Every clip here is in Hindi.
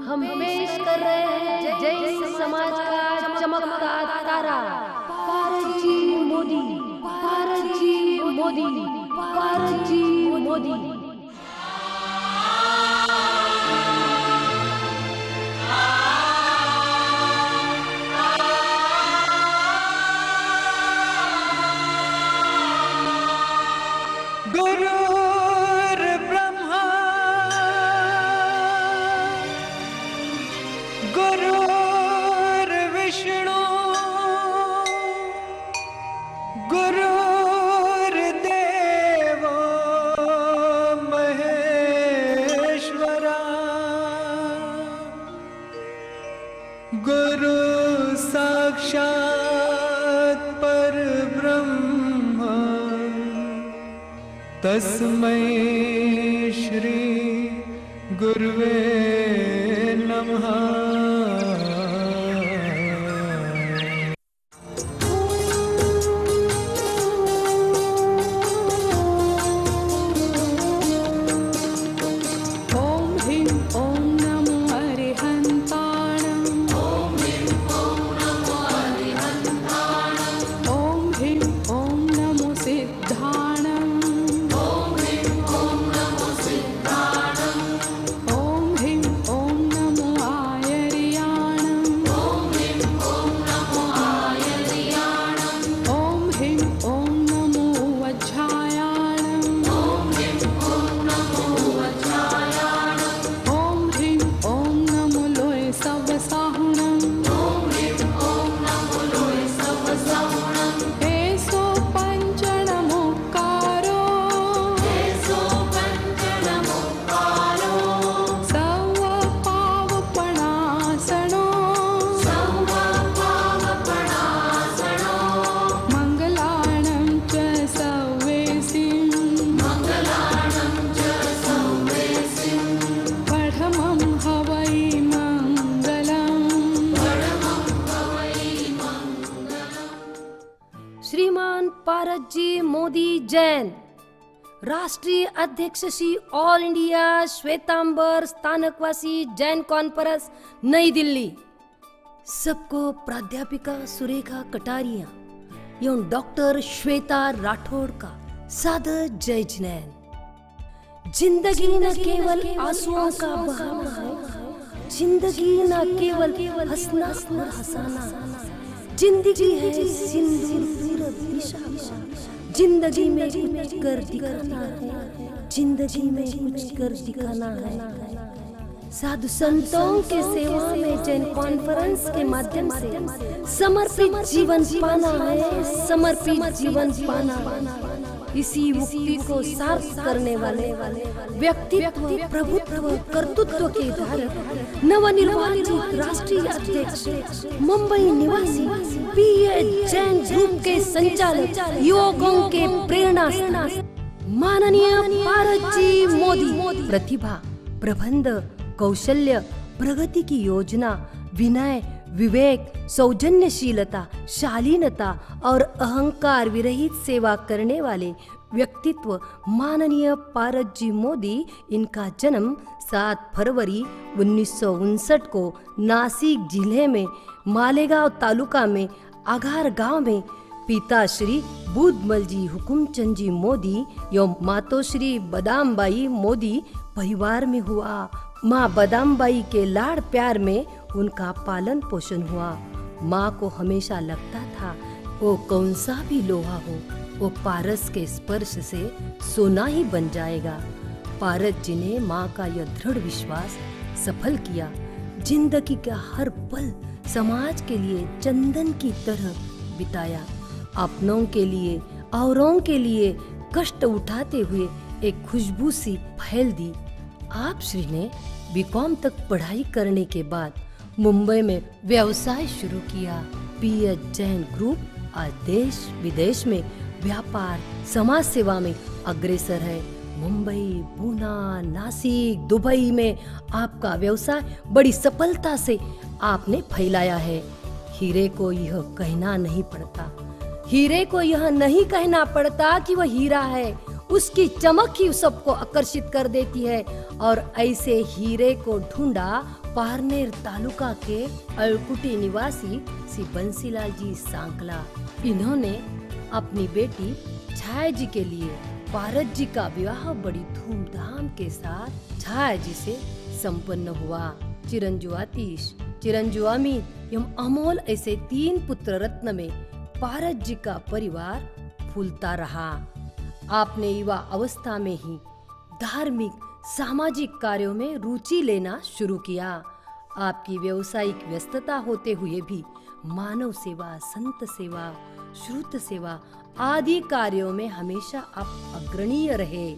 हम पेश कर रहे हैं जैन समाज का चमकता तारा, पारस जी मोदी, पारस जी मोदी, पारस जी मोदी। गुरुर्ब्रह्मा गुरुर्विष्णु गुरुर्देवो महेश्वरा, गुरु साक्षात् परब्रह्म तस्मै श्री गुरुवे नमः। श्रीमान पारस जी मोदी जैन, राष्ट्रीय अध्यक्ष Shri all India Shwetambar Sthanakvasi Jain conference Nai Delhi. सबको प्राध्यापिका सुरेखा कटारिया एवं डॉक्टर श्वेता राठौड़ का सादर जय जिनेन। जिंदगी न केवल आंसुओं का बहाना है, जिंदगी न केवल हंसना और हंसाना, जिंदगी है सिंदूर दिशा, जिंदगी में कुछ कर दिखाना है, जिंदगी में कुछ कर दिखाना है। साधु संतों के सेवा में जैन कॉन्फ्रेंस के माध्यम से समर्पित जीवन पाना है, समर्पित जीवन पाना। इसी मुक्ति को सार्थ करने वाले व्यक्तित्व, प्रभुत्व, कर्तृत्व के धारक नवनिर्वाचित राष्ट्रीय अध्यक्ष, मुंबई निवासी पीएच जैन ग्रुप के संचालक, युवकों के प्रेरणा माननीय पारस जी मोदी, प्रतिभा, प्रबंध, कौशल्य, प्रगति की योजना, विनय, विवेक, सौजन्यशीलता, शालीनता और अहंकार विरहित सेवा करने वाले व्यक्तित्व माननीय पारस जी मोदी। इनका जन्म 7 फरवरी 1959 को नासिक जिले में मालेगांव तालुका में आघार गांव में पिता श्री बुद्धमल जी हुकुमचंद जी मोदी एवं मातोश्री बदामबाई मोदी परिवार में हुआ। माँ बदामबाई के लाड़ प्यार में उनका पालन पोषण हुआ। माँ को हमेशा लगता था वो कौन सा भी लोहा हो, वो पारस के स्पर्श से सोना ही बन जाएगा। पारस जी ने माँ का यह दृढ़ विश्वास सफल किया। जिंदगी का हर पल समाज के लिए चंदन की तरह बिताया। अपनों के लिए, औरों के लिए कष्ट उठाते हुए एक खुशबू सी फैल दी। आप श्री ने बीकॉम तक पढ़ाई करने के बाद मुंबई में व्यवसाय शुरू किया। पीएच जैन ग्रुप आज देश विदेश में व्यापार समाज सेवा में अग्रसर है। मुंबई, पूना, नासिक, दुबई में आपका व्यवसाय बड़ी सफलता से आपने फैलाया है। हीरे को यह कहना नहीं पड़ता, हीरे को यह नहीं कहना पड़ता कि वह हीरा है, उसकी चमक ही सबको आकर्षित कर देती है। और ऐसे हीरे को ढूंढा पारनेर तालुका के अळकुटी निवासी श्री बंसीलाल जी सांकला, इन्होंने अपनी बेटी छाया जी के लिए पारस जी का विवाह बड़ी धूमधाम के साथ छाया जी से संपन्न हुआ। चिरंजीव आतिश, चिरंजीव अमित एवं अमोल ऐसे 3 पुत्र रत्न में पारस जी का परिवार फूलता रहा। आपने युवा अवस्था में ही धार्मिक सामाजिक कार्यों में रुचि लेना शुरू किया। आपकी व्यावसायिक व्यस्तता होते हुए भी मानव सेवा, संत सेवा, श्रुत सेवा आदि कार्यों में हमेशा आप अग्रणीय रहे।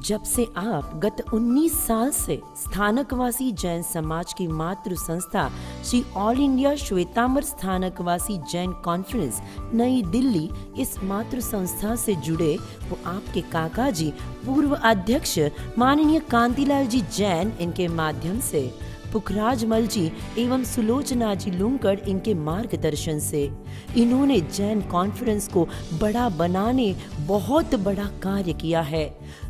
जब से आप गत 19 साल से स्थानकवासी जैन समाज की मातृ संस्था Shri all India Shwetambar Sthanakvasi Jain conference Nai Delhi इस मातृ संस्था से जुड़े, वो आपके काका जी पूर्व अध्यक्ष माननीय कांतिलाल जी जैन इनके माध्यम से, पुखराज मल जी एवं सुलोचना जी लुंकड़ इनके मार्गदर्शन से इन्होंने जैन कॉन्फ्रेंस को बड़ा बनाने बहुत बड़ा कार्य किया है।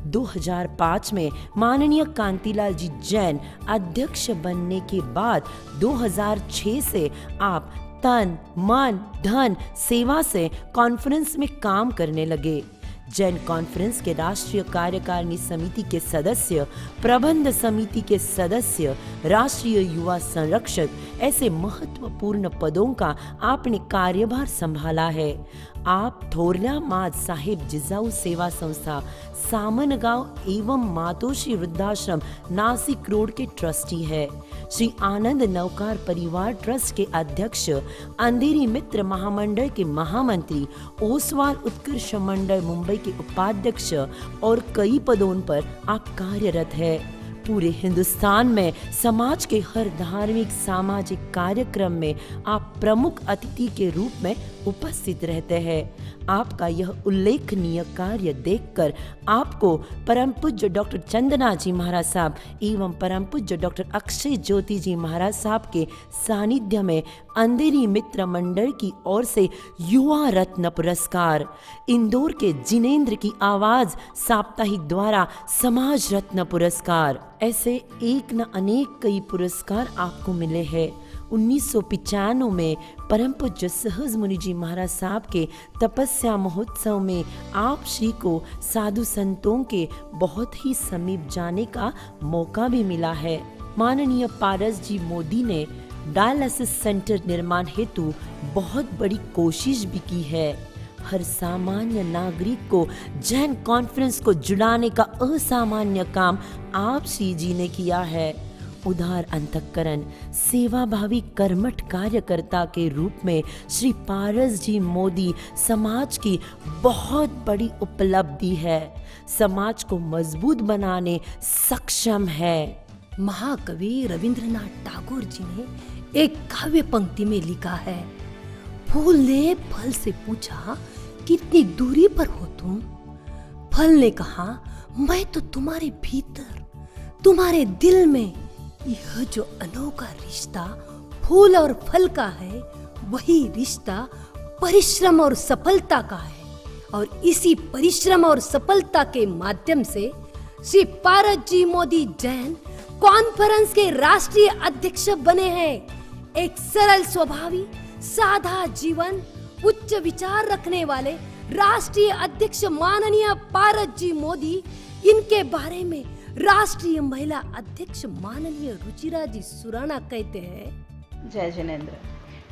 2005 में माननीय कांतिलाल जी जैन अध्यक्ष बनने के बाद 2006 से आप तन मन धन सेवा से कॉन्फ्रेंस में काम करने लगे। जैन कॉन्फ्रेंस के राष्ट्रीय कार्यकारिणी समिति के सदस्य, प्रबंध समिति के सदस्य, राष्ट्रीय युवा संरक्षक ऐसे महत्वपूर्ण पदों का आपने कार्यभार संभाला है। आप थोरला माज साहिब जिजाऊ सेवा संस्था सामनगांव एवं मातोश्री वृद्धाश्रम नासिक रोड के ट्रस्टी है। श्री आनंद नवकार परिवार ट्रस्ट के अध्यक्ष, अंधेरी मित्र महामंडल के महामंत्री, ओसवाल उत्कर्ष मंडल मुंबई के उपाध्यक्ष और कई पदों पर आप कार्यरत है। पूरे हिंदुस्तान में समाज के हर धार्मिक सामाजिक कार्यक्रम में आप प्रमुख अतिथि के रूप में उपस्थित रहते हैं। आपका यह उल्लेखनीय कार्य देखकर आपको परम पूज्य डॉक्टर चंदना जी महाराज साहब एवं परम पूज्य डॉक्टर अक्षय ज्योति जी महाराज साहब के सानिध्य में अंधेरी मित्र मंडल की ओर से युवा रत्न पुरस्कार, इंदौर के जिनेंद्र की आवाज साप्ताहिक द्वारा समाज रत्न पुरस्कार, ऐसे एक न अनेक कई पुरस्कार आपको मिले हैं। 1995 में परम पूज्य सहज मुनि जी महाराज साहब के तपस्या महोत्सव में आप श्री को साधु संतों के बहुत ही समीप जाने का मौका भी मिला है। माननीय पारस जी मोदी ने डायलिसिस सेंटर निर्माण हेतु बहुत बड़ी कोशिश भी की है। हर सामान्य नागरिक को जैन कॉन्फ्रेंस को जुड़ाने का असामान्य काम आप श्री जी ने किया है। उदार अंतःकरण, सेवाभावी कर्मठ कार्यकर्ता के रूप में श्री पारस जी मोदी समाज की बहुत बड़ी उपलब्धि है, समाज को मजबूत बनाने सक्षम है। महाकवि रविंद्रनाथ टैगोर जी ने एक काव्य पंक्ति में लिखा है, फूल ने फल से पूछा कितनी दूरी पर हो तुम? फल ने कहा मैं तो तुम्हारे भीतर, तुम्हारे दिल में। यह जो अनोखा रिश्ता फूल और फल का है, वही रिश्ता परिश्रम और सफलता का है। और इसी परिश्रम और सफलता के माध्यम से श्री पारस जी मोदी जैन कॉन्फ्रेंस के राष्ट्रीय अध्यक्ष बने हैं। एक सरल स्वभावी, सादा जीवन, उच्च विचार रखने वाले राष्ट्रीय अध्यक्ष माननीय पारस जी मोदी, इनके बारे में राष्ट्रीय महिला अध्यक्ष माननीय रुचिरा जी सुराना कहते हैं, जय Jinendra.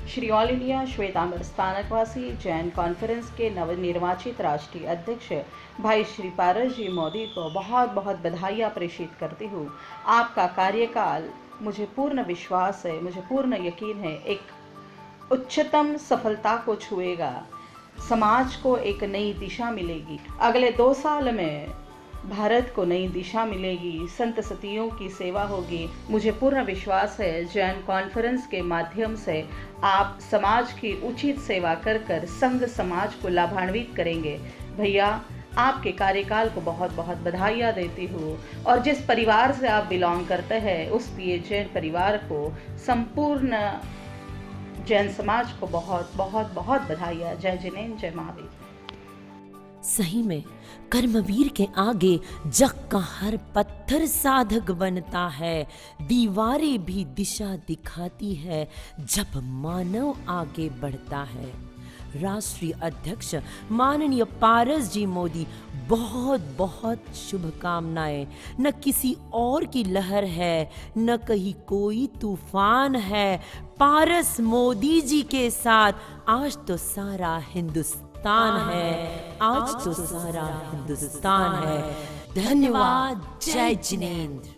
Shri all India Shwetambar Sthanakvasi Jain conference के नवनिर्वाचित राष्ट्रीय अध्यक्ष भाई श्री पारस जी मोदी को बहुत बहुत बधाइयाँ प्रेषित करती हूँ। आपका कार्यकाल, मुझे पूर्ण विश्वास है, मुझे पूर्ण यकीन है, एक उच्चतम सफलता को छुएगा। समाज को एक नई दिशा मिलेगी। अगले 2 साल में भारत को नई दिशा मिलेगी, संत सतियों की सेवा होगी। मुझे पूर्ण विश्वास है जैन कॉन्फ्रेंस के माध्यम से आप समाज की उचित सेवा कर कर संघ समाज को लाभान्वित करेंगे। भैया, आपके कार्यकाल को बहुत बहुत बधाइयाँ देती हूँ। और जिस परिवार से आप बिलोंग करते हैं, उस पीए जैन परिवार को, संपूर्ण जैन समाज को बहुत बहुत बहुत बधाइयाँ। जय जिनेंद्र, जय महावीर। सही में कर्मवीर के आगे जग का हर पत्थर साधक बनता है। दीवारें भी दिशा दिखाती है जब मानव आगे बढ़ता है। राष्ट्रीय अध्यक्ष माननीय पारस जी मोदी, बहुत बहुत शुभकामनाएं। न किसी और की लहर है, न कहीं कोई तूफान है। पारस मोदी जी के साथ आज तो सारा हिंदुस्तान है, आज तो सारा हिंदुस्तान है। धन्यवाद। जय जिनेंद्र।